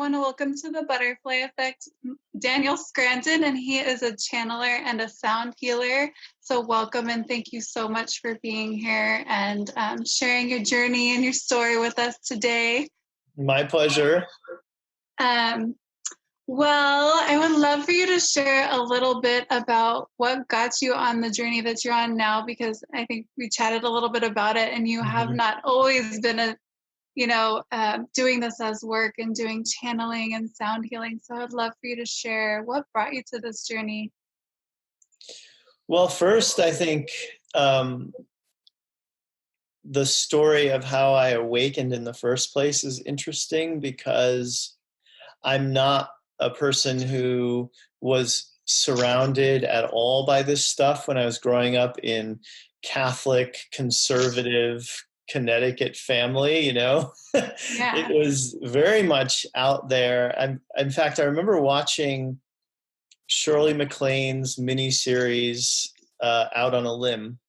want to welcome to the Butterfly Effect Daniel Scranton, and he is a channeler and a sound healer. So welcome and thank you so much for being here and sharing your journey and your story with us today. My pleasure. Well, I would love for you to share a little bit about what got you on the journey that you're on now, because I think we chatted a little bit about it, and you have not always been doing this as work and doing channeling and sound healing. So I'd love for you to share what brought you to this journey. Well, first, I think the story of how I awakened in the first place is interesting, because I'm not a person who was surrounded at all by this stuff when I was growing up in Catholic, conservative, Connecticut family, Yeah. It was very much out there. In fact, I remember watching Shirley MacLaine's miniseries, Out on a Limb,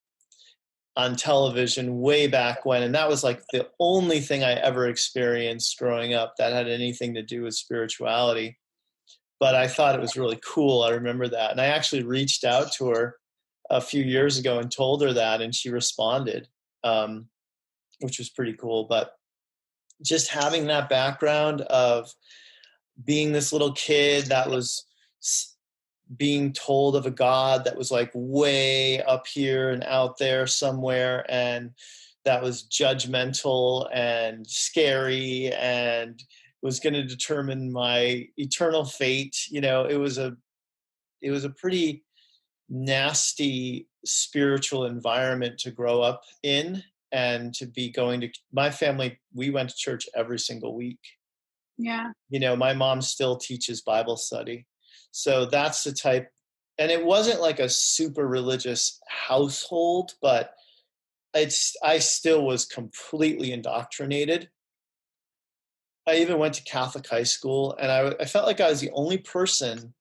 on television way back when. And that was like the only thing I ever experienced growing up that had anything to do with spirituality. But I thought it was really cool. I remember that. And I actually reached out to her a few years ago and told her that, and she responded, which was pretty cool. But just having that background of being this little kid that was being told of a God that was like way up here and out there somewhere, and that was judgmental and scary and was going to determine my eternal fate. It was a pretty nasty spiritual environment to grow up in, and to be going to my family. We went to church every single week. Yeah. My mom still teaches Bible study. So that's the type, and it wasn't like a super religious household, but I still was completely indoctrinated. I even went to Catholic high school, and I felt like I was the only person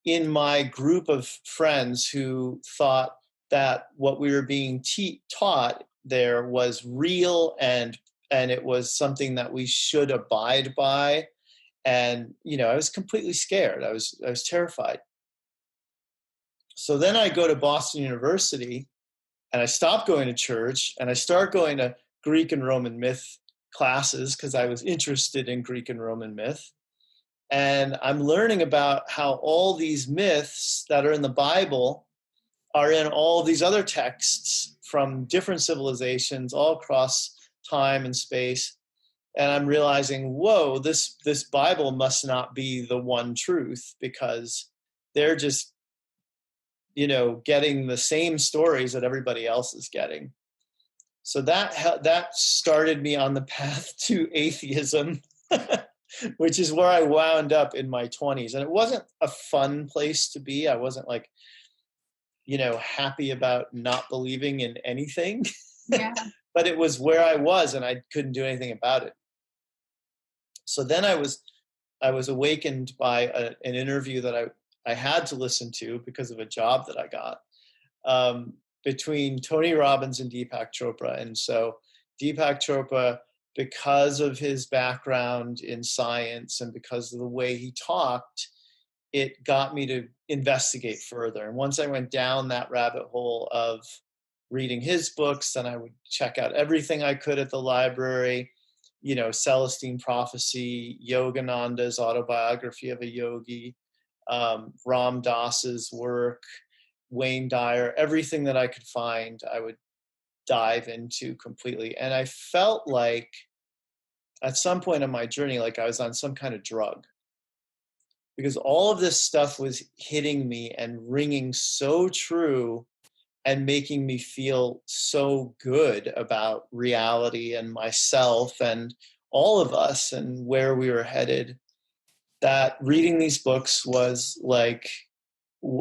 in my group of friends who thought that what we were being taught there was real, and it was something that we should abide by. And, I was completely scared. I was terrified. So then I go to Boston University, and I stopped going to church, and I start going to Greek and Roman myth classes because I was interested in Greek and Roman myth. And I'm learning about how all these myths that are in the Bible are in all these other texts from different civilizations all across time and space. And I'm realizing, whoa, this Bible must not be the one truth, because they're just, getting the same stories that everybody else is getting. So that started me on the path to atheism, which is where I wound up in my 20s. And it wasn't a fun place to be. I wasn't like, happy about not believing in anything. Yeah. But it was where I was, and I couldn't do anything about it. So then I was awakened by an interview that I had to listen to because of a job that I got, between Tony Robbins and Deepak Chopra. And so Deepak Chopra, because of his background in science and because of the way he talked, it got me to investigate further. And once I went down that rabbit hole of reading his books, then I would check out everything I could at the library, Celestine Prophecy, Yogananda's Autobiography of a Yogi, Ram Dass's work, Wayne Dyer, everything that I could find, I would dive into completely. And I felt like at some point in my journey, like I was on some kind of drug, because all of this stuff was hitting me and ringing so true and making me feel so good about reality and myself and all of us and where we were headed, that reading these books was like,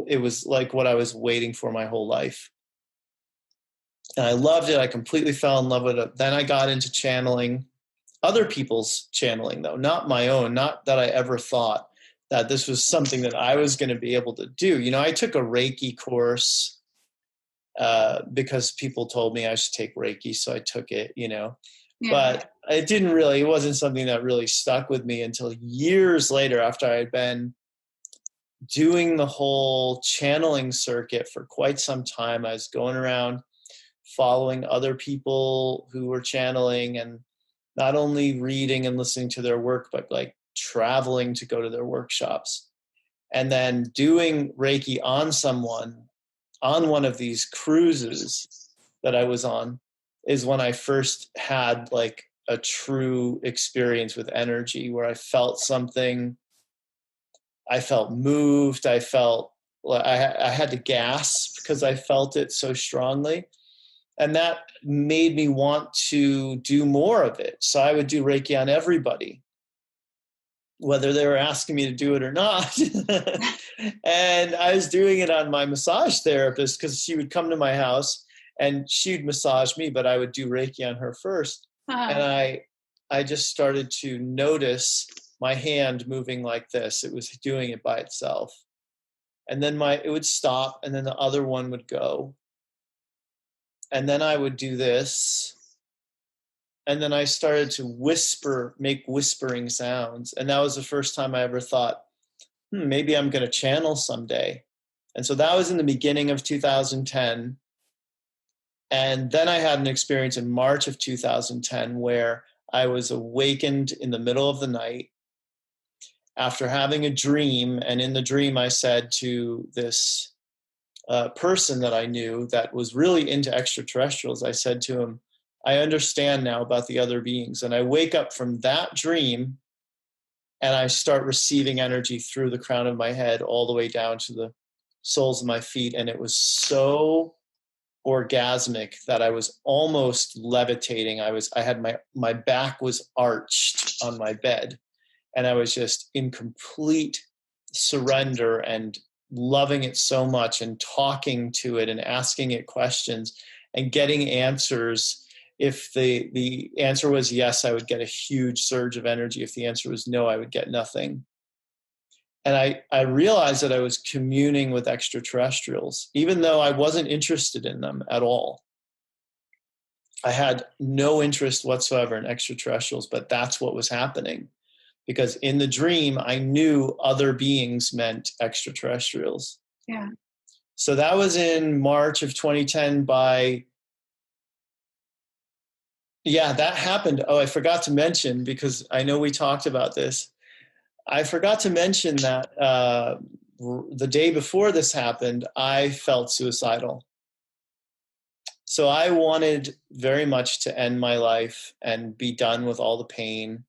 it was like what I was waiting for my whole life. And I loved it. I completely fell in love with it. Then I got into channeling, other people's channeling though, not my own, not that I ever thought that this was something that I was going to be able to do. I took a Reiki course because people told me I should take Reiki. So I took it, Yeah. But it wasn't something that really stuck with me until years later, after I had been doing the whole channeling circuit for quite some time. I was going around following other people who were channeling, and not only reading and listening to their work, but like traveling to go to their workshops, and then doing Reiki on someone on one of these cruises that I was on is when I first had like a true experience with energy, where I felt something. I felt moved. I felt I had to gasp because I felt it so strongly. And that made me want to do more of it. So I would do Reiki on everybody, whether they were asking me to do it or not. And I was doing it on my massage therapist because she would come to my house and she'd massage me, but I would do Reiki on her first. And I just started to notice my hand moving like this. It was doing it by itself. And then it would stop, and then the other one would go. And then I would do this. And then I started to make whispering sounds. And that was the first time I ever thought, maybe I'm going to channel someday. And so that was in the beginning of 2010. And then I had an experience in March of 2010 where I was awakened in the middle of the night after having a dream. And in the dream, I said to this person that I knew that was really into extraterrestrials, I said to him, I understand now about the other beings. And I wake up from that dream and I start receiving energy through the crown of my head all the way down to the soles of my feet. And it was so orgasmic that I was almost levitating. I had my back was arched on my bed, and I was just in complete surrender and loving it so much, and talking to it and asking it questions and getting answers. If the answer was yes, I would get a huge surge of energy. If the answer was no, I would get nothing. And I realized that I was communing with extraterrestrials, even though I wasn't interested in them at all. I had no interest whatsoever in extraterrestrials, but that's what was happening. Because in the dream, I knew other beings meant extraterrestrials. Yeah. So that was in March of 2010 that happened. Oh, I forgot to mention, because I know we talked about this. I forgot to mention that the day before this happened, I felt suicidal. So I wanted very much to end my life and be done with all the pain.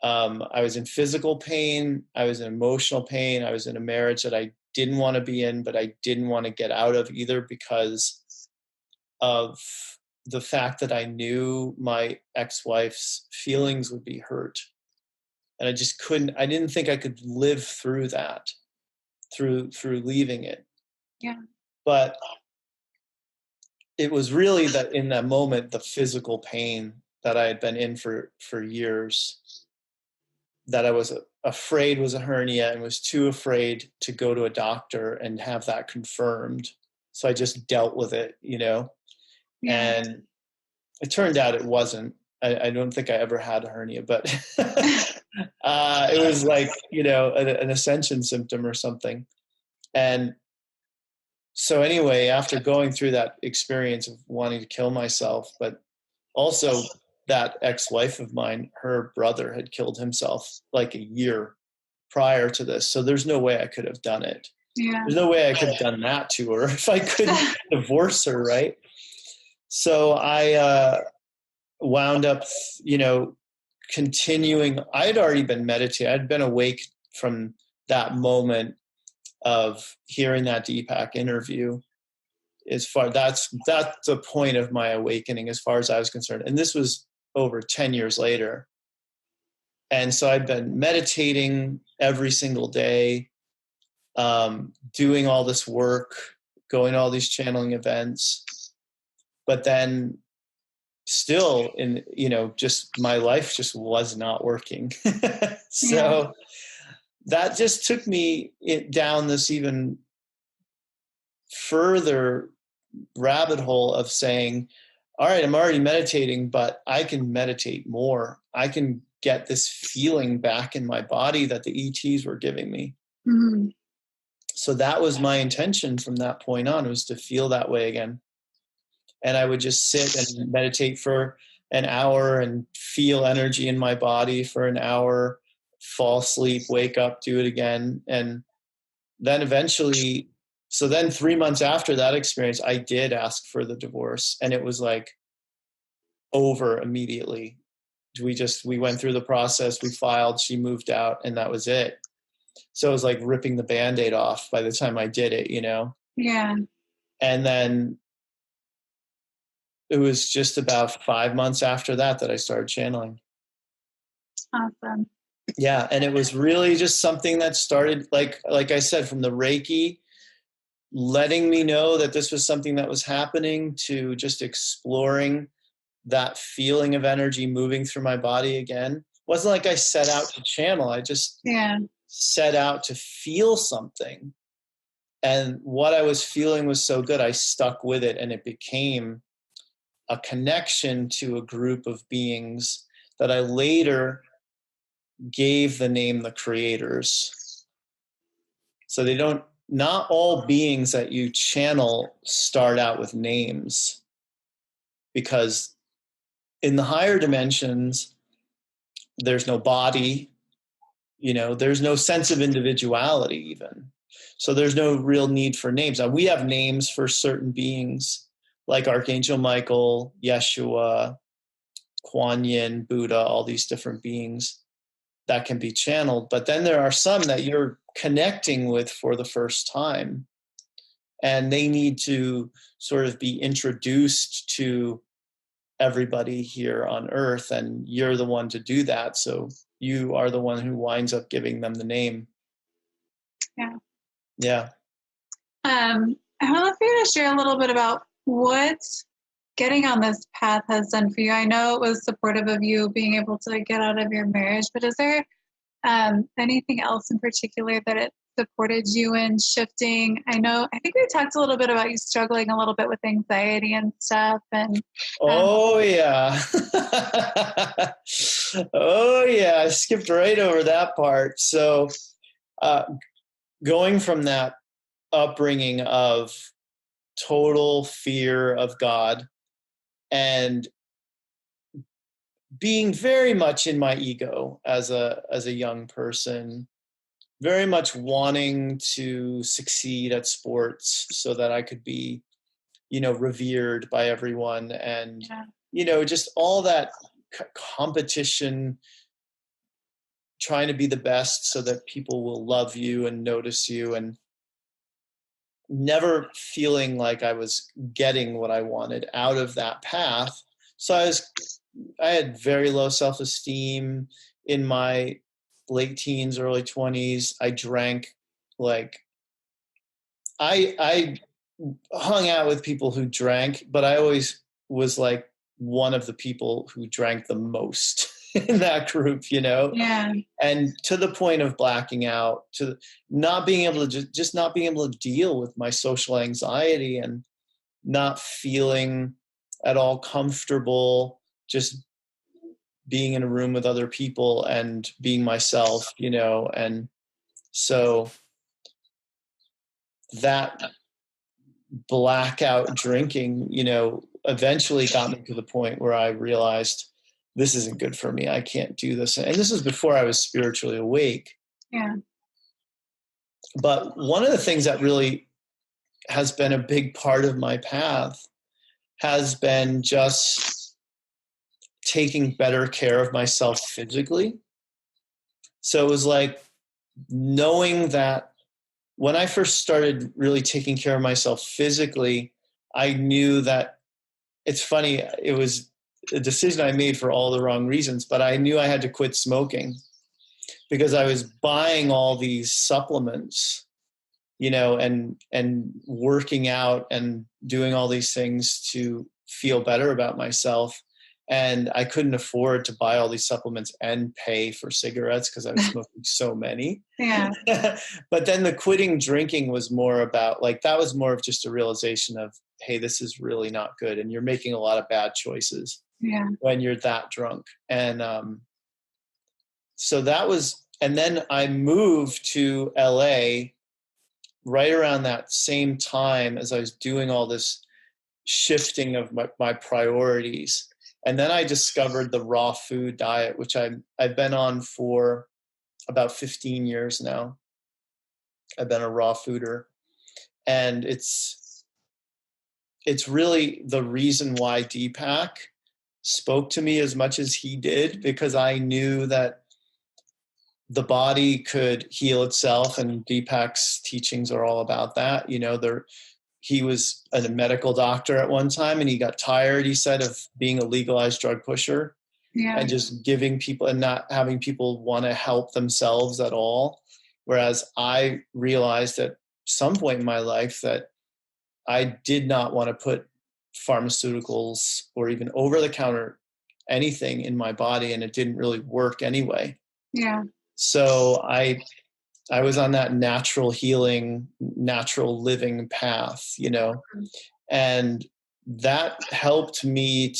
I was in physical pain. I was in emotional pain. I was in a marriage that I didn't want to be in, but I didn't want to get out of either, because of the fact that I knew my ex-wife's feelings would be hurt. And I didn't think I could live through that, through leaving it. Yeah. But it was really that in that moment, the physical pain that I had been in for years, that I was afraid was a hernia, and was too afraid to go to a doctor and have that confirmed. So I just dealt with it, Yeah. And it turned out it wasn't. I don't think I ever had a hernia, but it was like, an ascension symptom or something. And so anyway, after going through that experience of wanting to kill myself, but also that ex-wife of mine, her brother had killed himself like a year prior to this. So there's no way I could have done it. Yeah. There's no way I could have done that to her if I couldn't divorce her, right? So I wound up, continuing. I'd already been meditating. I'd been awake from that moment of hearing that Deepak interview. That's the point of my awakening as far as I was concerned. And this was over 10 years later. And so I'd been meditating every single day, doing all this work, going to all these channeling events. But then still just my life just was not working. So that just took me down this even further rabbit hole of saying, all right, I'm already meditating, but I can meditate more. I can get this feeling back in my body that the ETs were giving me. Mm-hmm. So that was my intention from that point on, was to feel that way again. And I would just sit and meditate for an hour and feel energy in my body for an hour, fall asleep, wake up, do it again. And then eventually, so then 3 months after that experience, I did ask for the divorce, and it was like over immediately. We went through the process, we filed, she moved out, and that was it. So it was like ripping the Band-Aid off by the time I did it, you know? Yeah. And then it was just about 5 months after that I started channeling. Awesome. Yeah. And it was really just something that started, like I said, from the Reiki, letting me know that this was something that was happening, to just exploring that feeling of energy moving through my body again. It wasn't like I set out to channel. I just set out to feel something. And what I was feeling was so good, I stuck with it, and it became a connection to a group of beings that I later gave the name the Creators. So not all beings that you channel start out with names, because in the higher dimensions, there's no body, there's no sense of individuality even. So there's no real need for names. Now, we have names for certain beings like Archangel Michael, Yeshua, Kuan Yin, Buddha, all these different beings that can be channeled. But then there are some that you're connecting with for the first time, and they need to sort of be introduced to everybody here on Earth, and you're the one to do that. So you are the one who winds up giving them the name. Yeah. Yeah. I would love for you to share a little bit about what getting on this path has done for you. I know it was supportive of you being able to get out of your marriage, but is there anything else in particular that it supported you in shifting? I think we talked a little bit about you struggling a little bit with anxiety and stuff. And oh yeah. Oh yeah, I skipped right over that part. So going from that upbringing of total fear of God and being very much in my ego as a young person, very much wanting to succeed at sports so that I could be, revered by everyone, and just all that competition, trying to be the best so that people will love you and notice you, and never feeling like I was getting what I wanted out of that path. So I had very low self-esteem in my late teens, early 20s. I drank I hung out with people who drank, but I always was like one of the people who drank the most in that group, Yeah. And to the point of blacking out, to not being able to just not being able to deal with my social anxiety, and not feeling at all comfortable just being in a room with other people and being myself, and so that blackout drinking, eventually got me to the point where I realized this isn't good for me. I can't do this. And this is before I was spiritually awake. Yeah. But one of the things that really has been a big part of my path has been just taking better care of myself physically. So it was like knowing that when I first started really taking care of myself physically, I knew that, it's funny, it was a decision I made for all the wrong reasons, but I knew I had to quit smoking because I was buying all these supplements, and working out and doing all these things to feel better about myself. And I couldn't afford to buy all these supplements and pay for cigarettes because I was smoking so many. Yeah. But then the quitting drinking was more about, that was more of just a realization of, hey, this is really not good. And you're making a lot of bad choices when you're that drunk. And so that was, and then I moved to LA right around that same time as I was doing all this shifting of my priorities. And then I discovered the raw food diet, which I've been on for about 15 years now. I've been a raw fooder. And it's really the reason why Deepak spoke to me as much as he did, because I knew that the body could heal itself, and Deepak's teachings are all about that. He was a medical doctor at one time, and he got tired, he said, of being a legalized drug pusher and just giving people and not having people want to help themselves at all. Whereas I realized at some point in my life that I did not want to put pharmaceuticals or even over-the-counter anything in my body, and it didn't really work anyway. Yeah. So I was on that natural healing, natural living path, and that helped me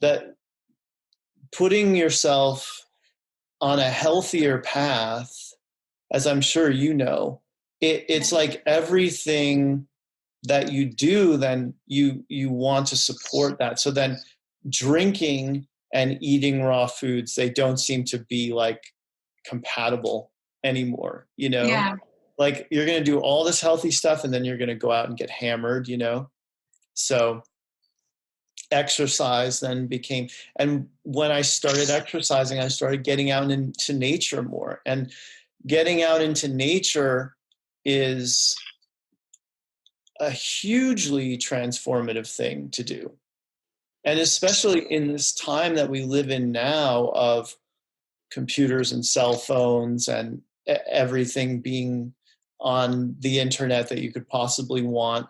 that putting yourself on a healthier path, as I'm sure you know, it's like everything that you do, then you want to support that. So then drinking and eating raw foods, they don't seem to be like compatible anymore, like you're going to do all this healthy stuff and then you're going to go out and get hammered, so exercise then became, and when I started exercising, I started getting out into nature more, and getting out into nature is a hugely transformative thing to do. And especially in this time that we live in now of computers and cell phones and everything being on the internet that you could possibly want,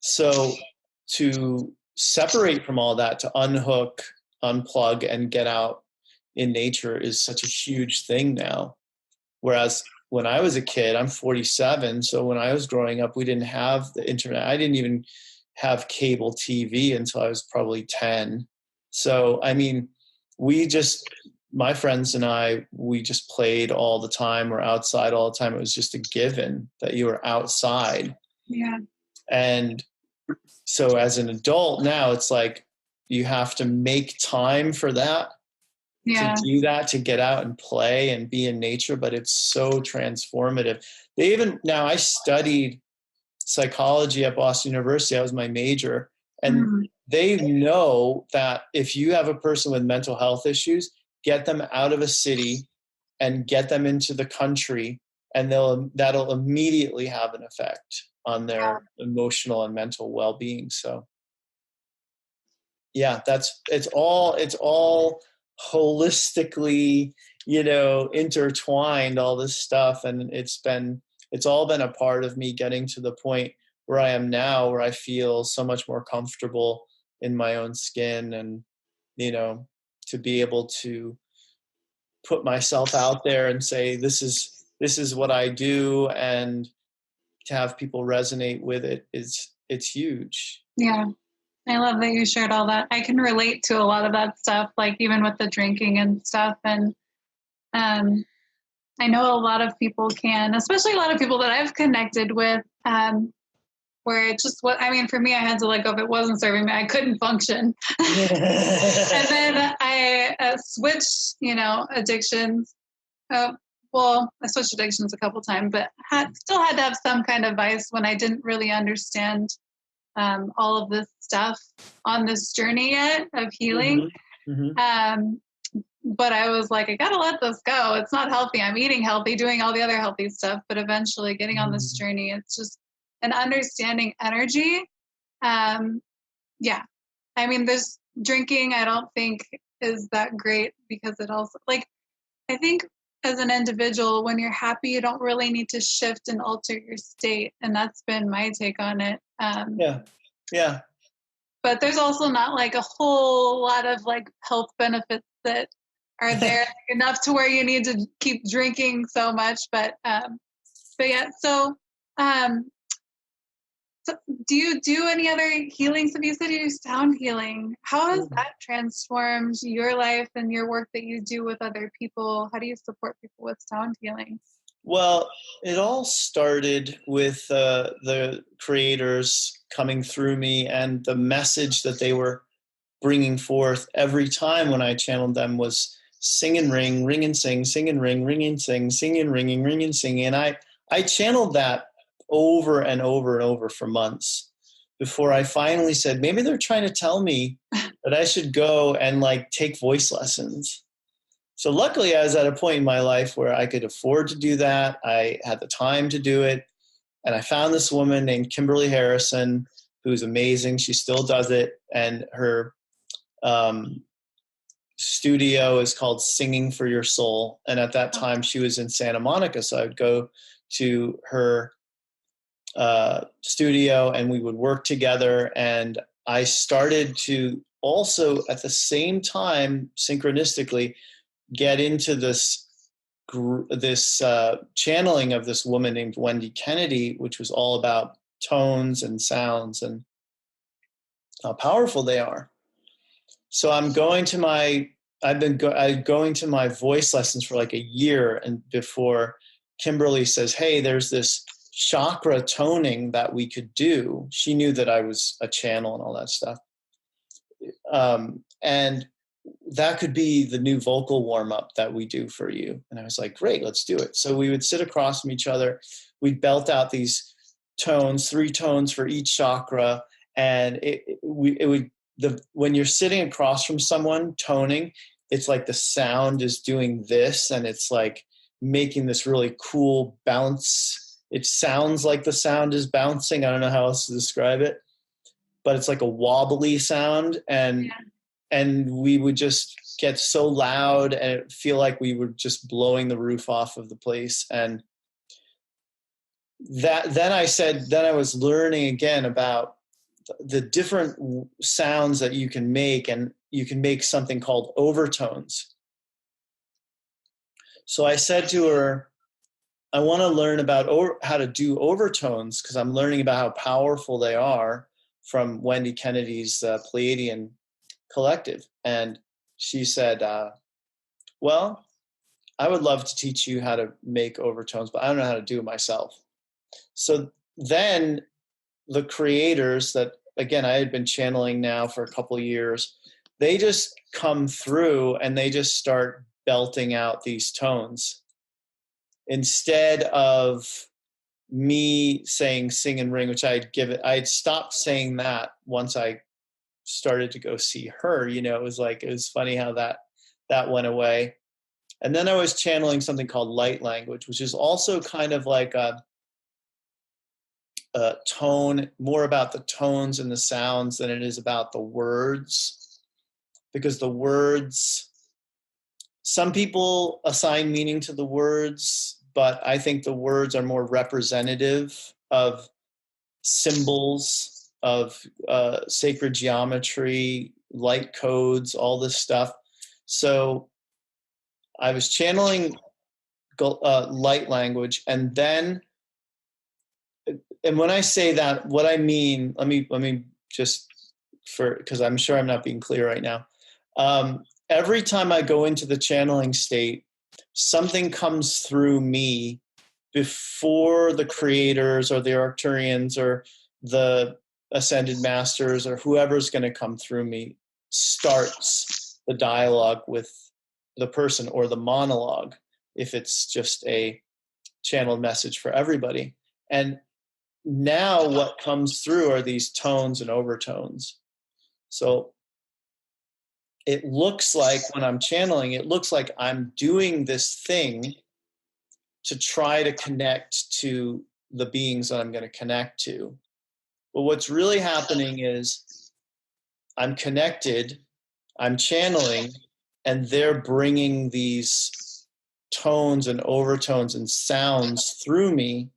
So to separate from all that, to unhook, unplug, and get out in nature is such a huge thing now. Whereas when I was a kid, I'm 47. So when I was growing up, we didn't have the internet. I didn't even have cable TV until I was probably 10. So, I mean, my friends and I, we just played all the time. We're outside all the time. It was just a given that you were outside. Yeah. And so as an adult now, it's like you have to make time for that. To do that, to get out and play and be in nature, but it's so transformative. Now I studied psychology at Boston University. That was my major. And they know that if you have a person with mental health issues, get them out of a city and get them into the country, and that'll immediately have an effect on their emotional and mental well-being. So yeah, it's all holistically, intertwined, all this stuff. And it's all been a part of me getting to the point where I am now, where I feel so much more comfortable in my own skin, and, to be able to put myself out there and say, this is what I do. And to have people resonate with it's huge. Yeah. I love that you shared all that. I can relate to a lot of that stuff, like even with the drinking and stuff. And I know a lot of people can, especially a lot of people that I've connected with, where it's just for me, I had to let go. If it wasn't serving me, I couldn't function. And then I switched, addictions. I switched addictions a couple times, but still had to have some kind of vice when I didn't really understand all of this stuff on this journey yet of healing. But I was like, I gotta let this go. It's not healthy. I'm eating healthy, doing all the other healthy stuff, but eventually getting on this journey, it's just an understanding energy. This drinking, I don't think is that great, because it also, I think as an individual, when you're happy, you don't really need to shift and alter your state. And that's been my take on it. Yeah. But there's also not a whole lot of health benefits that are there enough to where you need to keep drinking so much. But yeah, so So do you do any other healings? So you said you do sound healing. How has that transformed your life and your work that you do with other people? How do you support people with sound healing? Well, it all started with the creators coming through me, and the message that they were bringing forth every time when I channeled them was sing and ring and sing and ring and sing and ring and sing. And I channeled that over and over and over for months before I finally said, maybe they're trying to tell me that I should go and like take voice lessons. So luckily I was at a point in my life where I could afford to do that. I had the time to do it. And I found this woman named Kimberly Harrison, who's amazing. She still does it. And her studio is called Singing for Your Soul. And at that time she was in Santa Monica. So I would go to her studio and we would work together. And I started to also at the same time, synchronistically, get into this channeling of this woman named Wendy Kennedy, which was all about tones and sounds and how powerful they are. So I'm going to going to my voice lessons for like a year, and before Kimberly says, hey, there's this chakra toning that we could do. She knew that I was a channel and all that stuff. And that could be the new vocal warm-up that we do for you. And I was like, great, let's do it. So we would sit across from each other. We'd belt out these tones, 3 tones for each chakra. And when you're sitting across from someone toning, it's like the sound is doing this, and it's like making this really cool bounce. It sounds like the sound is bouncing. I don't know how else to describe it, but it's like a wobbly sound. And we would just get so loud and it feel like we were just blowing the roof off of the place. And then I was learning again about the different sounds that you can make, and you can make something called overtones. So I said to her, I want to learn about how to do overtones, because I'm learning about how powerful they are from Wendy Kennedy's Pleiadian collective. And she said, well, I would love to teach you how to make overtones, but I don't know how to do it myself. So then the creators that, again, I had been channeling now for a couple of years, they just come through and they just start belting out these tones. Instead of me saying sing and ring, which I'd stopped saying that once I started to go see her. It was funny how that went away. And then I was channeling something called light language, which is also kind of like a tone, more about the tones and the sounds than it is about the words. Because the words, some people assign meaning to the words, but I think the words are more representative of symbols, of sacred geometry, light codes, all this stuff. So I was channeling light language, and when I say that, what I mean, let me just, because I'm sure I'm not being clear right now. Every time I go into the channeling state, something comes through me before the creators or the Arcturians or the ascended masters or whoever's going to come through me starts the dialogue with the person, or the monologue if it's just a channeled message for everybody. And now what comes through are these tones and overtones. So it looks like when I'm channeling, it looks like I'm doing this thing to try to connect to the beings that I'm going to connect to. But what's really happening is I'm connected, I'm channeling, and they're bringing these tones and overtones and sounds through me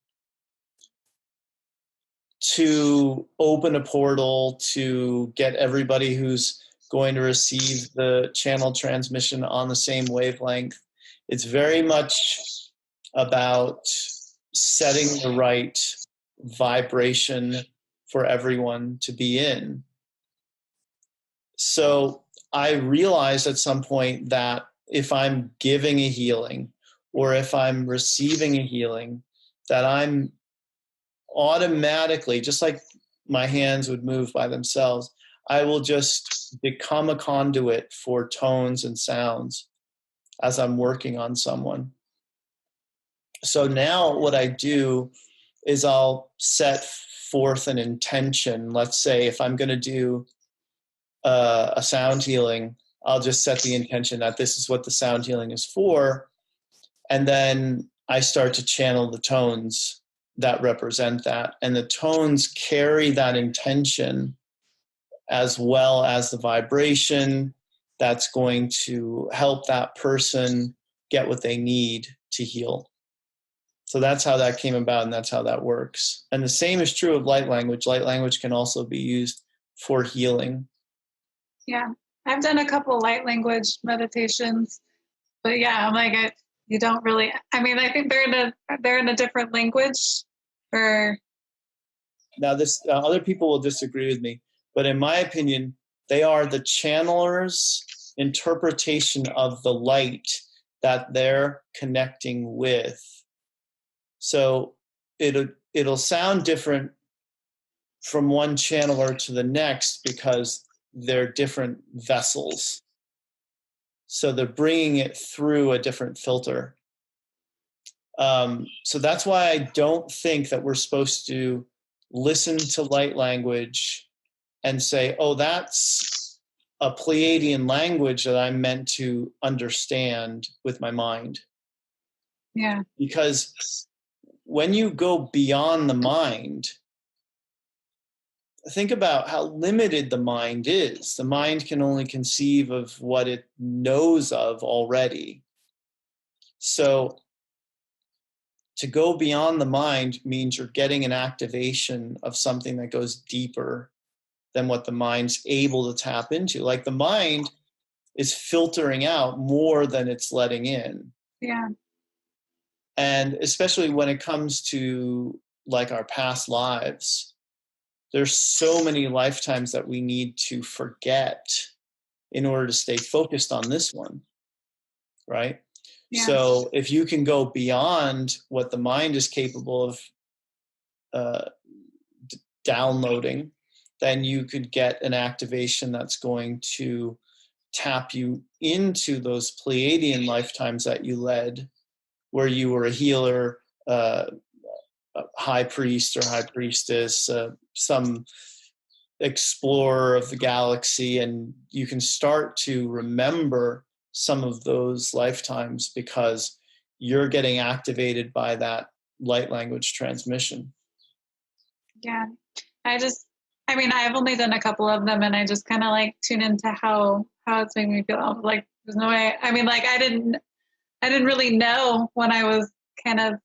to open a portal to get everybody who's going to receive the channel transmission on the same wavelength. It's very much about setting the right vibration for everyone to be in. So I realized at some point that if I'm giving a healing or if I'm receiving a healing, that I'm automatically, just like my hands would move by themselves, I will just become a conduit for tones and sounds as I'm working on someone. So now what I do is I'll set forth an intention. Let's say if I'm going to do a sound healing, I'll just set the intention that this is what the sound healing is for. And then I start to channel the tones that represent that. And the tones carry that intention as well as the vibration that's going to help that person get what they need to heal. So that's how that came about, and that's how that works. And the same is true of light language. Light language can also be used for healing. Yeah, I've done a couple light language meditations, but yeah, I'm like, you don't really. I mean, I think they're in a different language. Or now, this other people will disagree with me, but in my opinion, they are the channeler's interpretation of the light that they're connecting with. So it'll sound different from one channeler to the next because they're different vessels. So they're bringing it through a different filter. So that's why I don't think that we're supposed to listen to light language and say, oh, that's a Pleiadian language that I'm meant to understand with my mind. Yeah. Because when you go beyond the mind, think about how limited the mind is. The mind can only conceive of what it knows of already. So to go beyond the mind means you're getting an activation of something that goes deeper than what the mind's able to tap into. Like the mind is filtering out more than it's letting in. Yeah. And especially when it comes to like our past lives, there's so many lifetimes that we need to forget in order to stay focused on this one, right? Yeah. So if you can go beyond what the mind is capable of downloading, then you could get an activation that's going to tap you into those Pleiadian lifetimes that you led, where you were a healer, a high priest or high priestess, some explorer of the galaxy, and you can start to remember some of those lifetimes because you're getting activated by that light language transmission. Yeah. I've only done a couple of them, and I just kind of like tune into how it's making me feel. Like there's no way. I mean, like I didn't really know when I was kind of,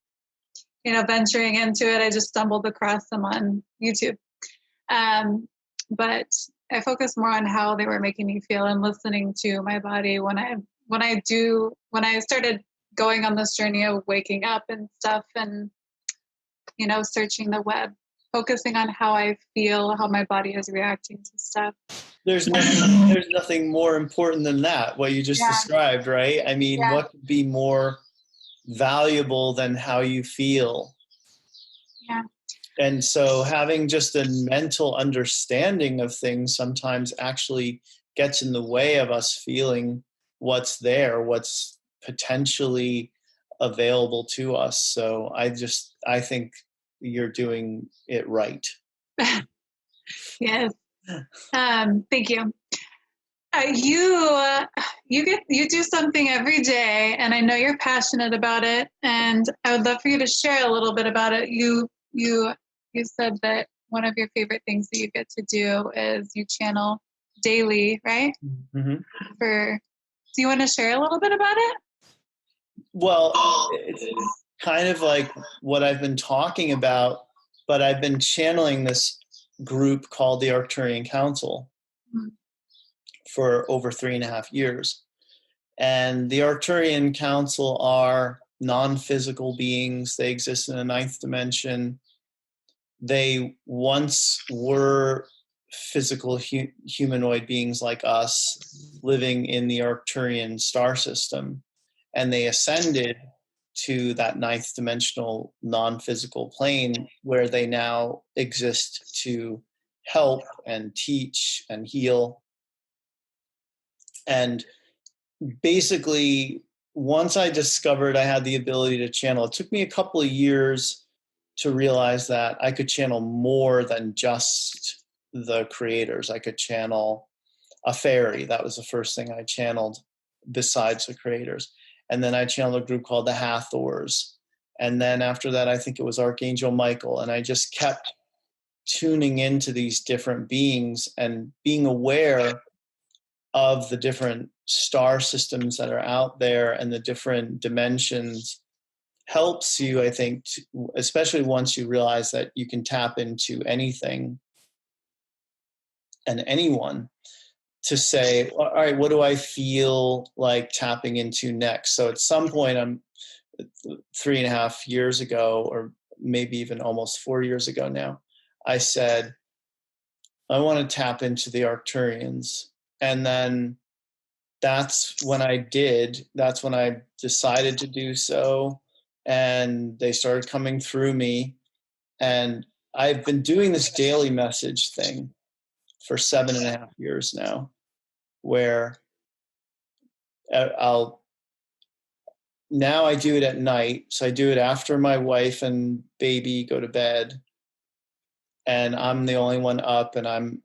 venturing into it. I just stumbled across them on YouTube. But I focus more on how they were making me feel and listening to my body when I started going on this journey of waking up and stuff, and searching the web, focusing on how I feel, how my body is reacting to stuff. There's nothing more important than that, what you just described, right? I mean, what could be more valuable than how you feel? Yeah. And so having just a mental understanding of things sometimes actually gets in the way of us feeling what's there, what's potentially available to us. So I think you're doing it right. Yes. Thank you. You do something every day, and I know you're passionate about it, and I would love for you to share a little bit about it. You said that one of your favorite things that you get to do is you channel daily, right? Mm-hmm. Do you want to share a little bit about it? Well, it's kind of like what I've been talking about, but I've been channeling this group called the Arcturian Council for over 3.5 years. And the Arcturian Council are non-physical beings. They exist in the 9th dimension. they once were physical humanoid beings like us living in the Arcturian star system, and they ascended to that ninth dimensional non-physical plane where they now exist to help and teach and heal. And basically, once I discovered I had the ability to channel, it took me a couple of years to realize that I could channel more than just the creators. I could channel a fairy. That was the first thing I channeled besides the creators. And then I channeled a group called the Hathors. And then after that, I think it was Archangel Michael. And I just kept tuning into these different beings and being aware of the different star systems that are out there and the different dimensions helps you, I think, especially once you realize that you can tap into anything and anyone, to say, all right, what do I feel like tapping into next? So at some point, 3.5 years ago, or maybe even almost 4 years ago now, I said, I want to tap into the Arcturians. And then that's when I did. That's when I decided to do so. And they started coming through me. And I've been doing this daily message thing for 7.5 years now, where I do it at night. So I do it after my wife and baby go to bed, and I'm the only one up, and I'm,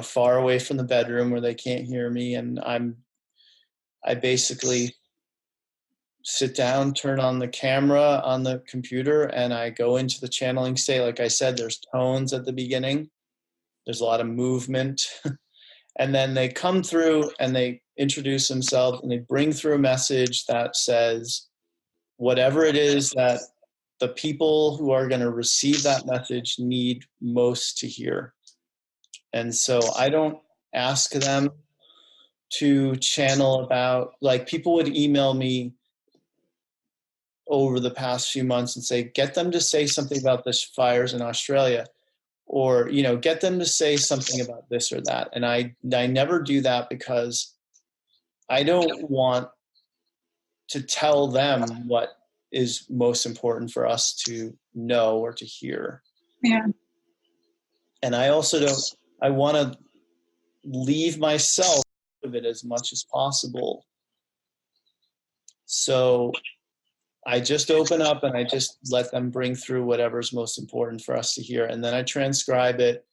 far away from the bedroom where they can't hear me. And I basically sit down, turn on the camera on the computer, and I go into the channeling state. Like I said, there's tones at the beginning. There's a lot of movement. And then they come through and they introduce themselves and they bring through a message that says whatever it is that the people who are going to receive that message need most to hear. And so I don't ask them to channel about, like, people would email me over the past few months and say, get them to say something about the fires in Australia, or, get them to say something about this or that. And I never do that, because I don't want to tell them what is most important for us to know or to hear. Yeah. And I also I want to leave myself out of it as much as possible. So I just open up and I just let them bring through whatever's most important for us to hear. And then I transcribe it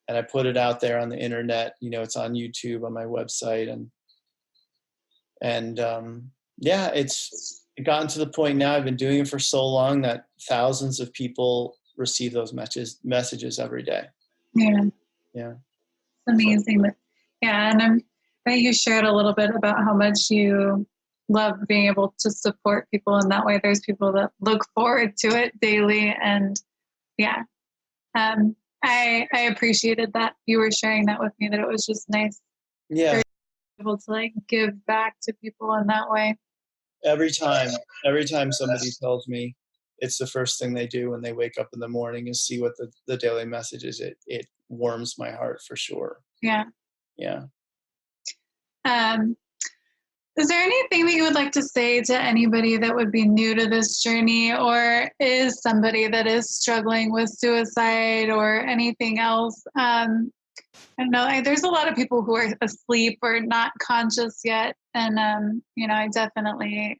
and I put it out there on the internet. It's on YouTube, on my website. And it's gotten to the point now, I've been doing it for so long that thousands of people receive those messages every day. Yeah. Yeah. It's amazing. Yeah. And you shared a little bit about how much you love being able to support people in that way. There's people that look forward to it daily. And yeah, I appreciated that you were sharing that with me, that it was just nice. Yeah. Able to give back to people in that way. Every time somebody tells me, it's the first thing they do when they wake up in the morning is see what the daily message is. It warms my heart for sure. Yeah. Yeah. Is there anything that you would like to say to anybody that would be new to this journey, or is somebody that is struggling with suicide or anything else? I don't know. There's a lot of people who are asleep or not conscious yet. And, I definitely,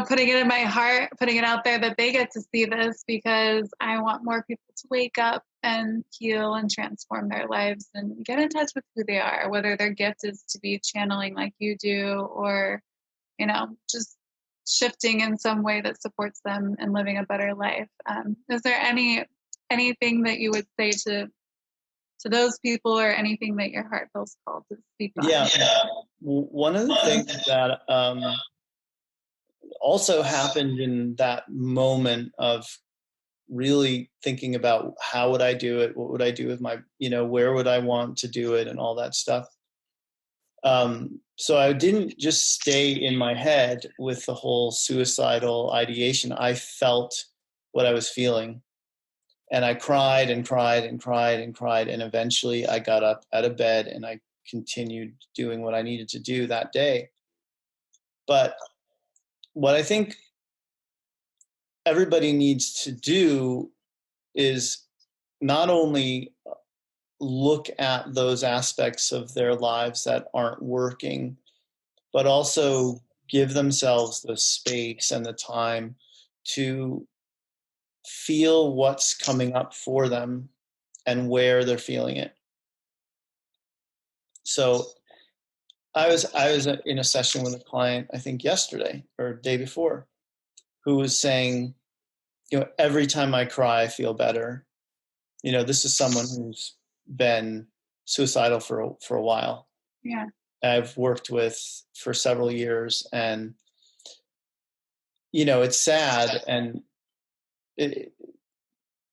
putting it in my heart, putting it out there that they get to see this, because I want more people to wake up and heal and transform their lives and get in touch with who they are, whether their gift is to be channeling like you do, or, just shifting in some way that supports them and living a better life. Is there anything that you would say to those people, or anything that your heart feels called to speak on? Yeah. One of the things that also happened in that moment of really thinking about how would I do it, what would I do with my, where would I want to do it, and all that stuff. So I didn't just stay in my head with the whole suicidal ideation. I felt what I was feeling. And I cried and cried and cried and cried. And eventually I got up out of bed and I continued doing what I needed to do that day. But what I think everybody needs to do is not only look at those aspects of their lives that aren't working, but also give themselves the space and the time to feel what's coming up for them and where they're feeling it. So I was in a session with a client, I think yesterday or day before, who was saying, every time I cry, I feel better. This is someone who's been suicidal for a while. Yeah. I've worked with for several years, and it's sad and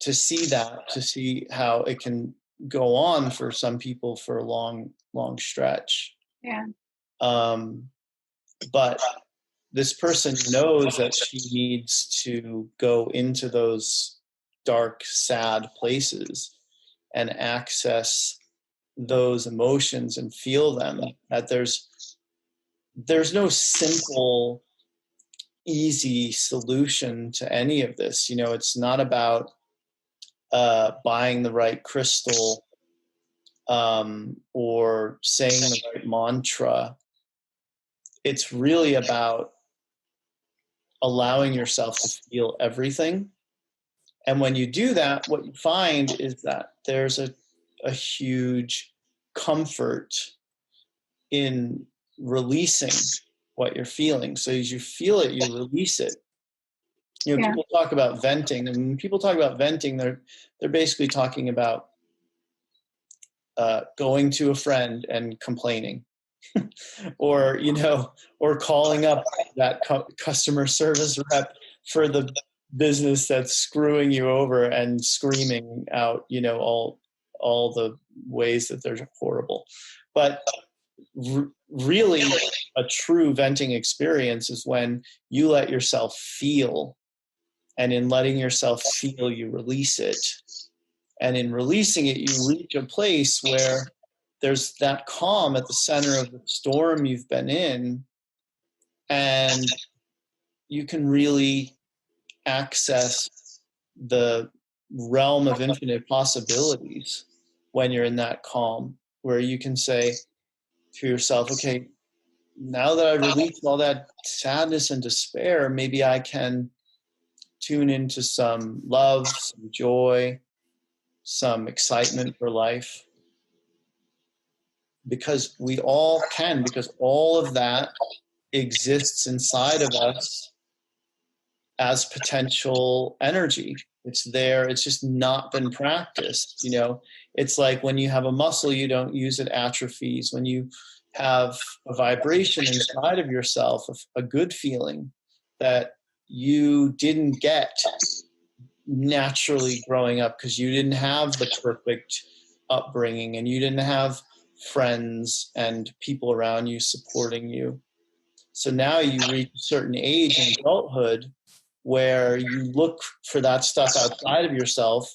to see how it can go on for some people for a long stretch. Yeah. But this person knows that she needs to go into those dark, sad places and access those emotions and feel them. That there's no simple, easy solution to any of this. It's not about buying the right crystal or saying the right mantra. It's really about allowing yourself to feel everything. And when you do that, what you find is that there's a huge comfort in releasing what you're feeling. So as you feel it, you release it. People talk about venting, and when people talk about venting, they're basically talking about going to a friend and complaining, or calling up that customer service rep for the business that's screwing you over and screaming out, all the ways that they're horrible. But really, a true venting experience is when you let yourself feel, and in letting yourself feel, you release it. And in releasing it, you reach a place where there's that calm at the center of the storm you've been in, and you can really access the realm of infinite possibilities when you're in that calm, where you can say to yourself, okay, now that I've released all that sadness and despair, maybe I can tune into some love, some joy, some excitement for life. Because we all can, because all of that exists inside of us as potential energy. It's there. It's just not been practiced. It's like when you have a muscle, you don't use it, atrophies. When you have a vibration inside of yourself, a good feeling that you didn't get naturally growing up because you didn't have the perfect upbringing and you didn't have friends and people around you supporting you. So now you reach a certain age in adulthood where you look for that stuff outside of yourself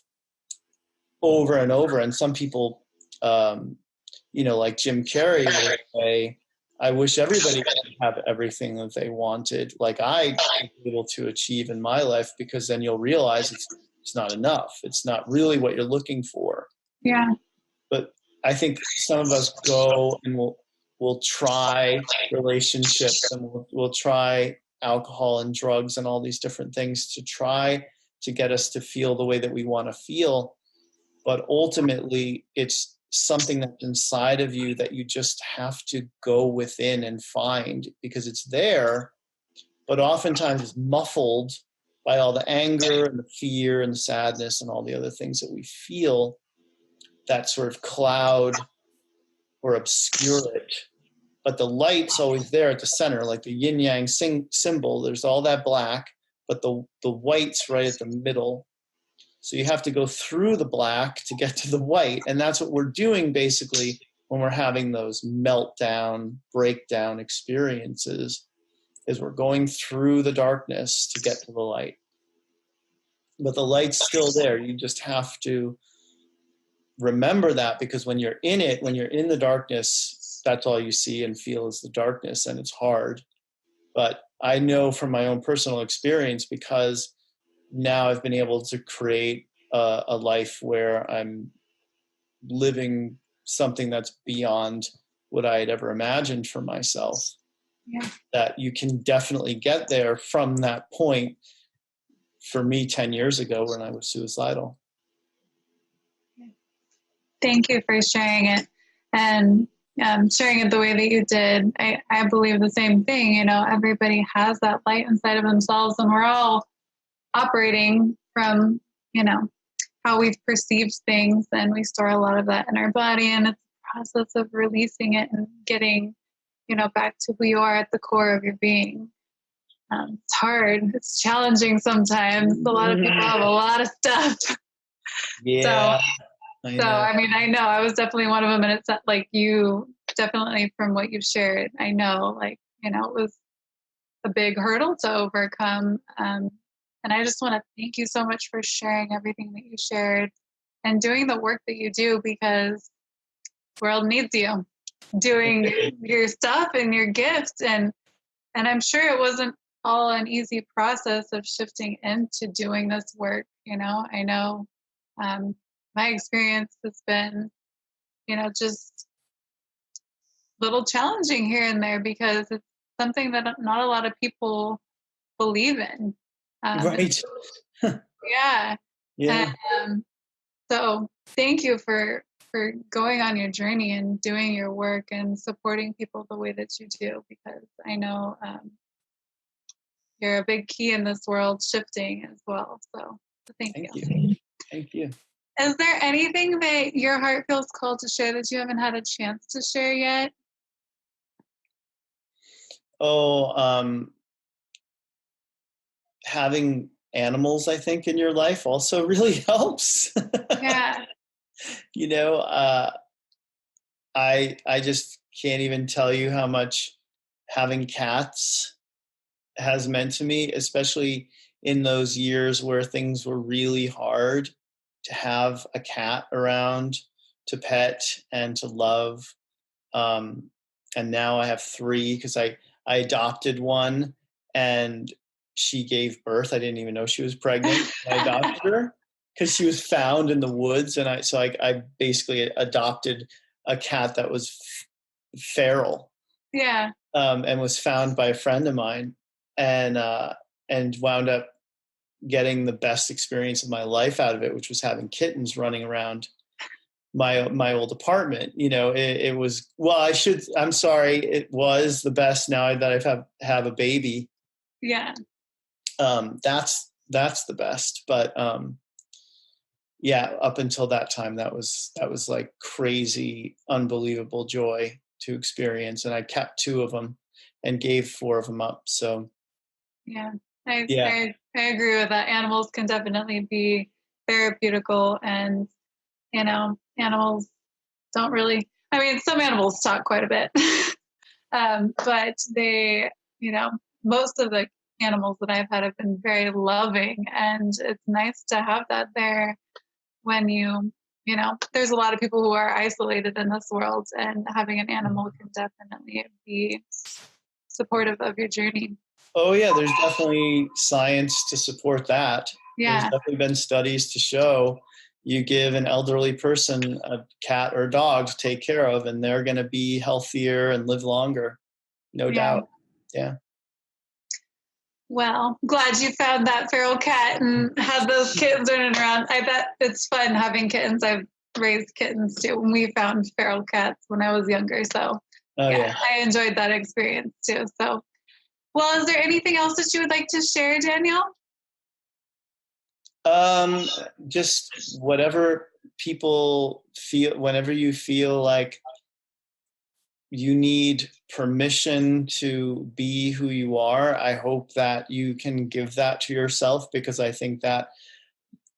over and over. And some people, like Jim Carrey would say, I wish everybody could have everything that they wanted, like I was able to achieve in my life, because then you'll realize it's not enough. It's not really what you're looking for. Yeah. But I think some of us go and we'll try relationships, and we'll try alcohol and drugs and all these different things to try to get us to feel the way that we want to feel. But ultimately, it's something that's inside of you that you just have to go within and find, because it's there, but oftentimes it's muffled by all the anger and the fear and the sadness and all the other things that we feel that sort of cloud or obscure it. But the light's always there at the center, like the yin yang symbol. There's all that black, but the white's right at the middle. So you have to go through the black to get to the white. And that's what we're doing basically when we're having those meltdown, breakdown experiences, is we're going through the darkness to get to the light. but the light's still there. You just have to remember that, because when you're in it, when you're in the darkness, that's all you see and feel is the darkness, and it's hard. But I know from my own personal experience, because now I've been able to create a life where I'm living something that's beyond what I had ever imagined for myself. Yeah. That you can definitely get there from that point. For me, 10 years ago, when I was suicidal. Thank you for sharing it, and sharing it the way that you did. I believe the same thing. You know, everybody has that light inside of themselves, and we're all operating from, you know, how we've perceived things, and we store a lot of that in our body, and it's a process of releasing it and getting, you know, back to who you are at the core of your being. It's hard. It's challenging sometimes. A lot of people have a lot of stuff. Yeah. I mean, I know I was definitely one of them, and it's like you definitely, from what you've shared, I know, like, you know, it was a big hurdle to overcome. And I just want to thank you so much for sharing everything that you shared and doing the work that you do, because the world needs you doing your stuff and your gifts. And I'm sure it wasn't all an easy process of shifting into doing this work. You know, I know my experience has been, you know, just a little challenging here and there, because it's something that not a lot of people believe in. Right. Yeah. Yeah. And, so thank you for going on your journey and doing your work and supporting people the way that you do, because I know you're a big key in this world shifting as well. So thank you. Thank you. Is there anything that your heart feels called to share that you haven't had a chance to share yet? Having animals, I think, in your life also really helps. Yeah. You know, I just can't even tell you how much having cats has meant to me, especially in those years where things were really hard. To have a cat around to pet and to love. And now I have 3, because I adopted one, and she gave birth. I didn't even know she was pregnant. I adopted her because she was found in the woods. And I basically adopted a cat that was feral. Yeah. And was found by a friend of mine, and wound up getting the best experience of my life out of it, which was having kittens running around my old apartment. You know, it was, I'm sorry, it was the best. Now that I have a baby. Yeah. That's the best. But yeah, up until that time, that was like crazy, unbelievable joy to experience. And I kept 2 of them and gave 4 of them up. So yeah, I agree with that. Animals can definitely be therapeutical, and, you know, animals don't really, I mean, some animals talk quite a bit, but they, you know, most of the animals that I've had have been very loving, and it's nice to have that there when you know, there's a lot of people who are isolated in this world, and having an animal can definitely be supportive of your journey. Oh yeah, there's definitely science to support that. Yeah. There's definitely been studies to show you give an elderly person a cat or dog to take care of, and they're going to be healthier and live longer. No doubt. Yeah. Well, glad you found that feral cat and had those kittens running around. I bet it's fun having kittens. I've raised kittens too, and we found feral cats when I was younger. So yeah, I enjoyed that experience too. So, well, is there anything else that you would like to share, Daniel? Just whatever people feel, whenever you feel like you need permission to be who you are, I hope that you can give that to yourself, because I think that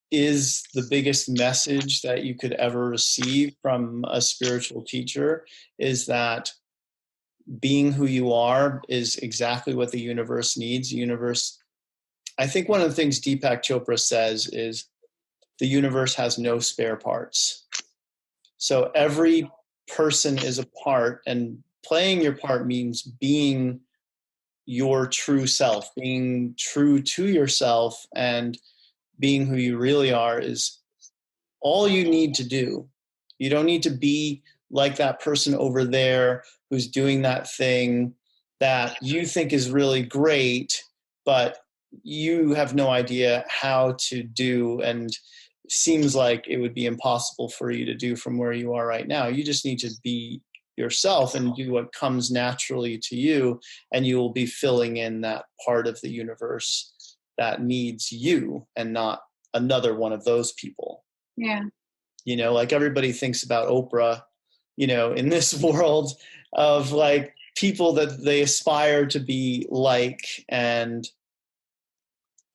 is the biggest message that you could ever receive from a spiritual teacher, is that being who you are is exactly what the universe needs. The universe I think one of the things Deepak Chopra says is the universe has no spare parts. So every person is a part, and playing your part means being your true self, being true to yourself, and being who you really are is all you need to do. You don't need to be like that person over there who's doing that thing that you think is really great, but you have no idea how to do, and seems like it would be impossible for you to do from where you are right now. You just need to be yourself and do what comes naturally to you, and you will be filling in that part of the universe that needs you and not another one of those people. Yeah. You know, like everybody thinks about Oprah, you know, in this world of like people that they aspire to be like, and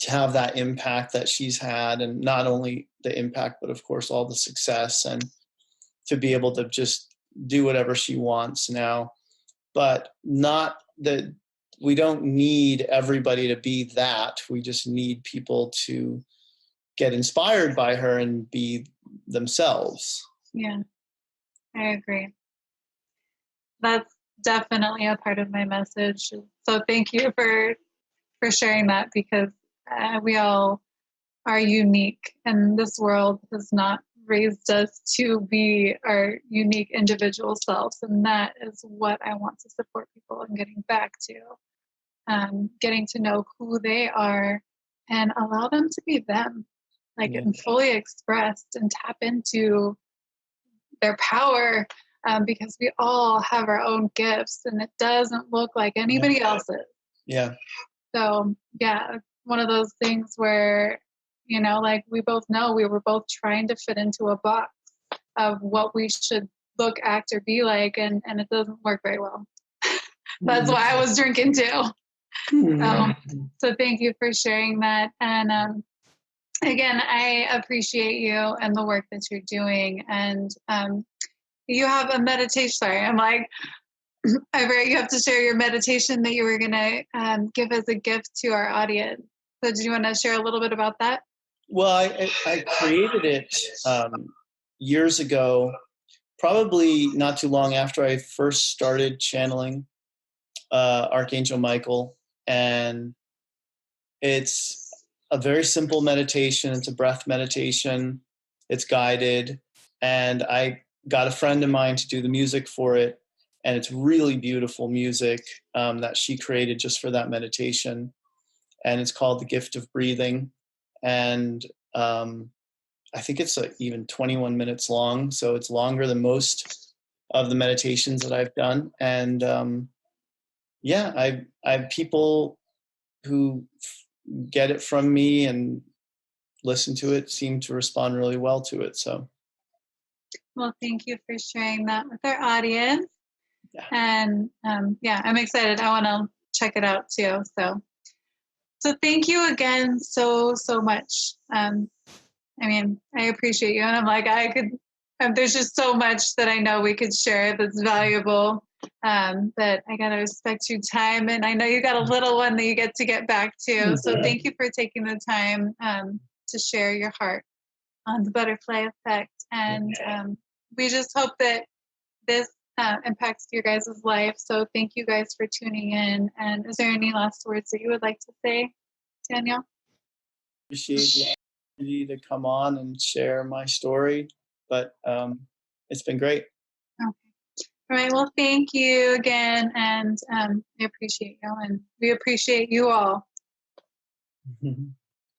to have that impact that she's had, and not only the impact, but of course all the success, and to be able to just do whatever she wants now. But not that we don't need everybody to be that. We just need people to get inspired by her and be themselves. Yeah, I agree. That's definitely a part of my message. So thank you for sharing that, because we all are unique, and this world has not raised us to be our unique individual selves, and that is what I want to support people in getting back to, getting to know who they are and allow them to be them, like, and fully expressed, and tap into their power, because we all have our own gifts, and it doesn't look like anybody else's. Yeah. So yeah, one of those things where, you know, like we both know we were both trying to fit into a box of what we should look, act, or be like, and it doesn't work very well. That's why I was drinking too. So thank you for sharing that. And again, I appreciate you and the work that you're doing. And you have a meditation. Sorry, I'm like, I read you have to share your meditation that you were going to give as a gift to our audience. So do you want to share a little bit about that? Well, I created it years ago, probably not too long after I first started channeling Archangel Michael. And it's a very simple meditation. It's a breath meditation. It's guided. And I got a friend of mine to do the music for it. And it's really beautiful music that she created just for that meditation. And it's called The Gift of Breathing. And I think it's even 21 minutes long. So it's longer than most of the meditations that I've done. And I have people who get it from me and listen to it seem to respond really well to it. So, well, thank you for sharing that with our audience. Yeah. And I'm excited. I want to check it out too. So thank you again so much. I mean, I appreciate you, and I'm like, there's just so much that I know we could share that's valuable, that I got to respect your time. And I know you got a little one that you get back to. So thank you for taking the time to share your heart on the butterfly effect. And we just hope that this impacts your guys' life. So thank you guys for tuning in. And is there any last words that you would like to say, Daniel? Appreciate the opportunity to come on and share my story, but it's been great. Okay. All right. Well, thank you again, and I appreciate you, and we appreciate you all.